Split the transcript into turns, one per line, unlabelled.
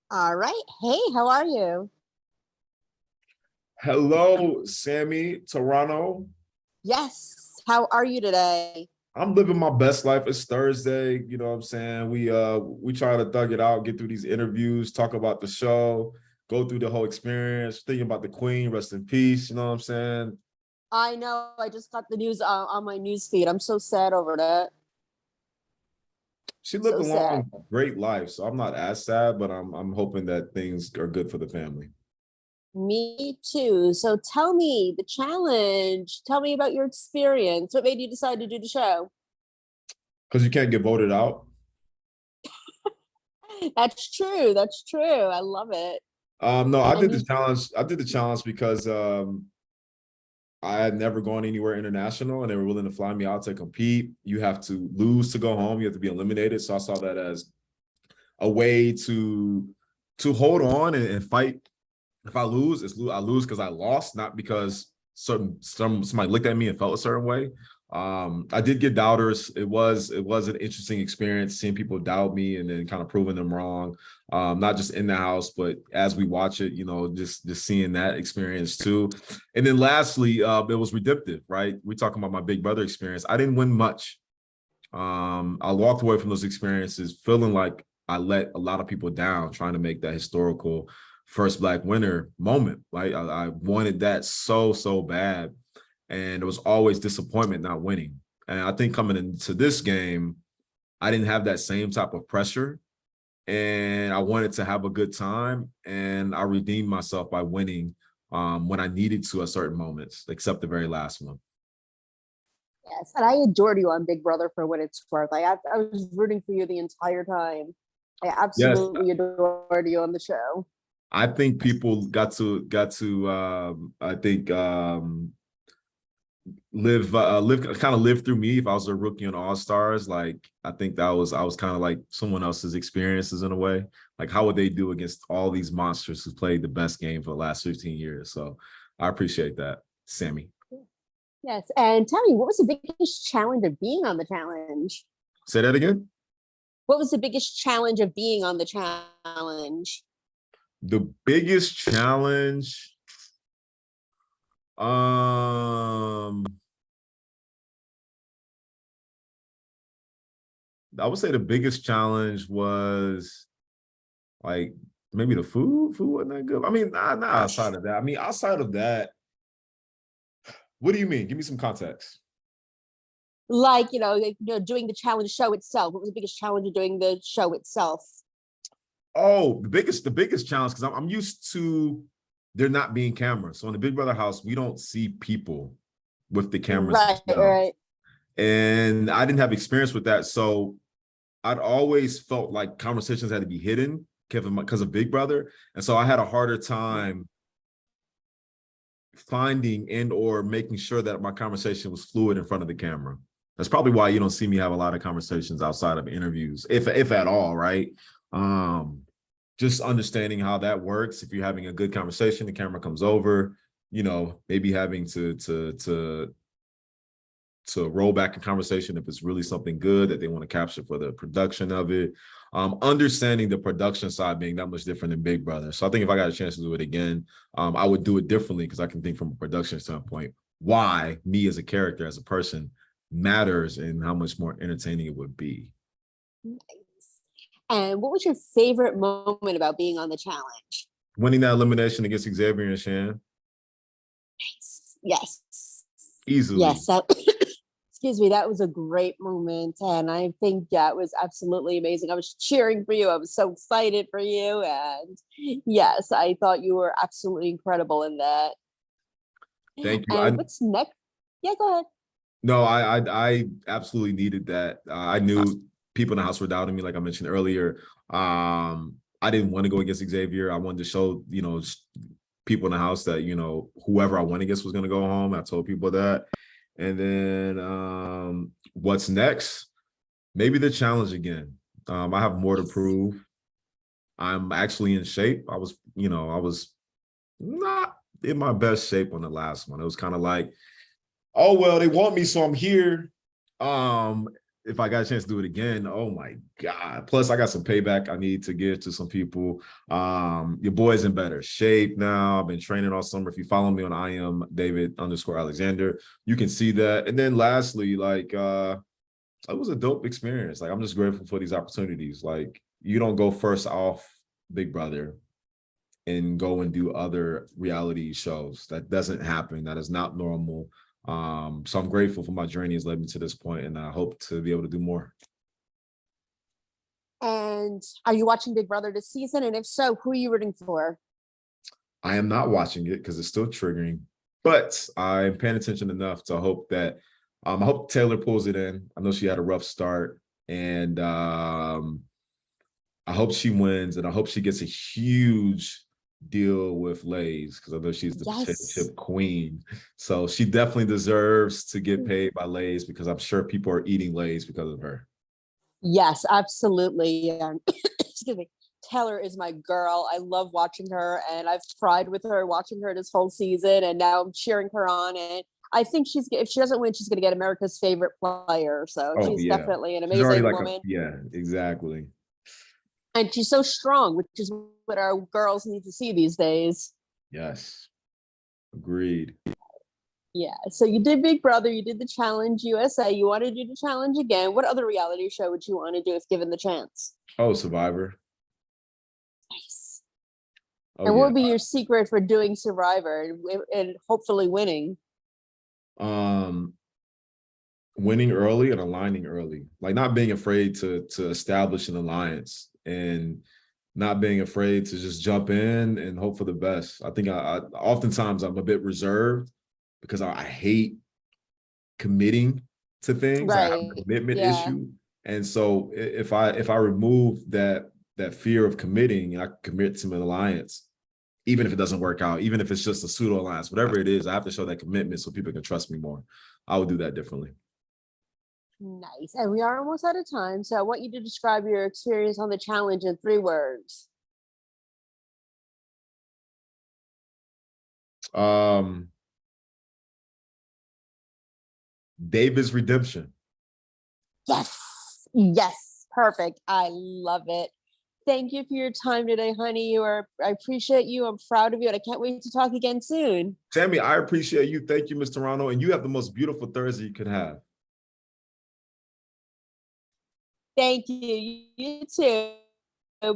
All right. Hey, how are you?
Hello, Sammy, Toronto.
Yes. How are you today?
I'm living my best life. It's Thursday. You know what I'm saying? We try to thug it out, get through these interviews, talk about the show, go through the whole experience, thinking about the Queen, rest in peace. You know what I'm saying?
I know I just got the news on my news feed. I'm so sad over that.
She lived
So
a
sad.
long, great life. So I'm not as sad, but I'm hoping that things are good for the family.
Me too. So tell me the challenge. Tell me about your experience. What made you decide to do the show?
Because you can't get voted out.
That's true. That's true. I love it.
No, I
And
did the
you,
challenge. I did the challenge because I had never gone anywhere international and they were willing to fly me out to compete. You have to lose to go home. You have to be eliminated. So I saw that as a way to hold on and fight. If I lose, I lose because I lost, not because somebody looked at me and felt a certain way. I did get doubters. It was an interesting experience seeing people doubt me and then kind of proving them wrong. Not just in the house, but as we watch it, just seeing that experience too. And then lastly, it was redemptive, right? We're talking about my big brother experience. I didn't win much. I walked away from those experiences feeling like I let a lot of people down trying to make that historical first Black winner moment. Right? I wanted that so bad. And it was always disappointment not winning. And I think coming into this game, I didn't have that same type of pressure. And I wanted to have a good time. And I redeemed myself by winning when I needed to at certain moments, except the very last one.
yes, and I adored you on Big Brother for what it's worth. I was rooting for you the entire time. I
Yes,
absolutely adored you on the show.
I think people got to I think live through me if I was a rookie on All Stars. Like I think that was I was kind of like someone else's experiences in a way. Like how would they do against all these monsters who played the best game for the last 15 years? So I appreciate that, Sammy.
Yes, and tell me, what was the biggest challenge of being on the challenge?
Say that again.
What was the biggest challenge of being on the challenge?
The biggest challenge, um, I would say the biggest challenge was like maybe the food. Food wasn't that good. I mean, not outside of that. I mean, outside of that, what do you mean? Give me some context.
Like, doing the challenge show itself. What was the biggest challenge of doing the show itself?
Oh, the biggest challenge because I'm used to there not being cameras. So in the Big Brother house, we don't see people with the cameras
Right,
themselves.
right.
And I didn't have experience with that. So I'd always felt like conversations had to be hidden because of Big Brother. And so I had a harder time finding and or making sure that my conversation was fluid in front of the camera. That's probably why you don't see me have a lot of conversations outside of interviews, if at all, right? Um, just understanding how that works. If you're having a good conversation, the camera comes over, maybe having to roll back a conversation if it's really something good that they want to capture for the production of it. Understanding the production side being that much different than Big Brother. So I think if I got a chance to do it again, I would do it differently because I can think from a production standpoint why me as a character, as a person, matters and how much more entertaining it would be.
Nice. And what was your favorite moment about being on the challenge?
Winning that elimination against Xavier and Shan
Yes.
easily.
Yes. Excuse me, that was a great moment. And I think, yeah, it was absolutely amazing. I was cheering for you. I was so excited for you. And yes, I thought you were absolutely incredible in that.
Thank you.
And what's next? Yeah, go ahead.
No, I absolutely needed that. I knew people in the house were doubting me, like I mentioned earlier. I didn't want to go against Xavier. I wanted to show, people in the house that, whoever I went against was going to go home. I told people that. And then what's next? Maybe the challenge again. I have more to prove. I'm actually in shape. I was not in my best shape on the last one. It was kind of like, oh well, they want me, so I'm here. if I got a chance to do it again, oh my God. Plus, I got some payback I need to give to some people. Your boy's in better shape now. I've been training all summer. If you follow me on I am David_Alexander, you can see that. And then lastly, like it was a dope experience. Like I'm just grateful for these opportunities. Like you don't go first off Big Brother and go and do other reality shows. That doesn't happen. That is not normal. So I'm grateful for my journey has led me to this point, and I hope to be able to do more.
And are you watching Big Brother this season? And if so, who are you rooting for?
I am not watching it because it's still triggering, but I'm paying attention enough to hope that I hope Taylor pulls it in. I know she had a rough start, and I hope she wins, and I hope she gets a huge deal with Lay's because I know she's the potato
Yes.
chip queen. So she definitely deserves to get paid by Lay's because I'm sure people are eating Lay's because of her.
Yes, absolutely. Excuse me. Taylor is my girl. I love watching her, and I've cried with her watching her this whole season, and now I'm cheering her on. And I think if she doesn't win, she's going to get America's favorite player. So
Oh
she's
yeah,
definitely an
she's already
amazing
like
woman.
yeah, exactly.
And she's so strong, which is what our girls need to see these days.
Yes, agreed.
Yeah. So you did Big Brother, you did the Challenge USA. You want to do the challenge again? What other reality show would you want to do if given the chance?
Oh, Survivor.
Nice.
Oh
And what
yeah.
would be your secret for doing Survivor and hopefully winning?
Um, winning early and aligning early, like not being afraid to establish an alliance and not being afraid to just jump in and hope for the best. I think I oftentimes I'm a bit reserved because I hate committing to things. I have a
Right.
commitment
Yeah.
issue. And so if I remove that fear of committing, and I commit to an alliance, even if it doesn't work out, even if it's just a pseudo alliance, whatever it is, I have to show that commitment so people can trust me more. I would do that differently.
Nice. And we are almost out of time. So I want you to describe your experience on the challenge in 3 words.
Um, David's redemption.
Yes. Yes. Perfect. I love it. Thank you for your time today, honey. I appreciate you. I'm proud of you, and I can't wait to talk again soon.
Tammy, I appreciate you. Thank you, Mr. Toronto. And you have the most beautiful Thursday you could have.
Thank you. You too. Bye.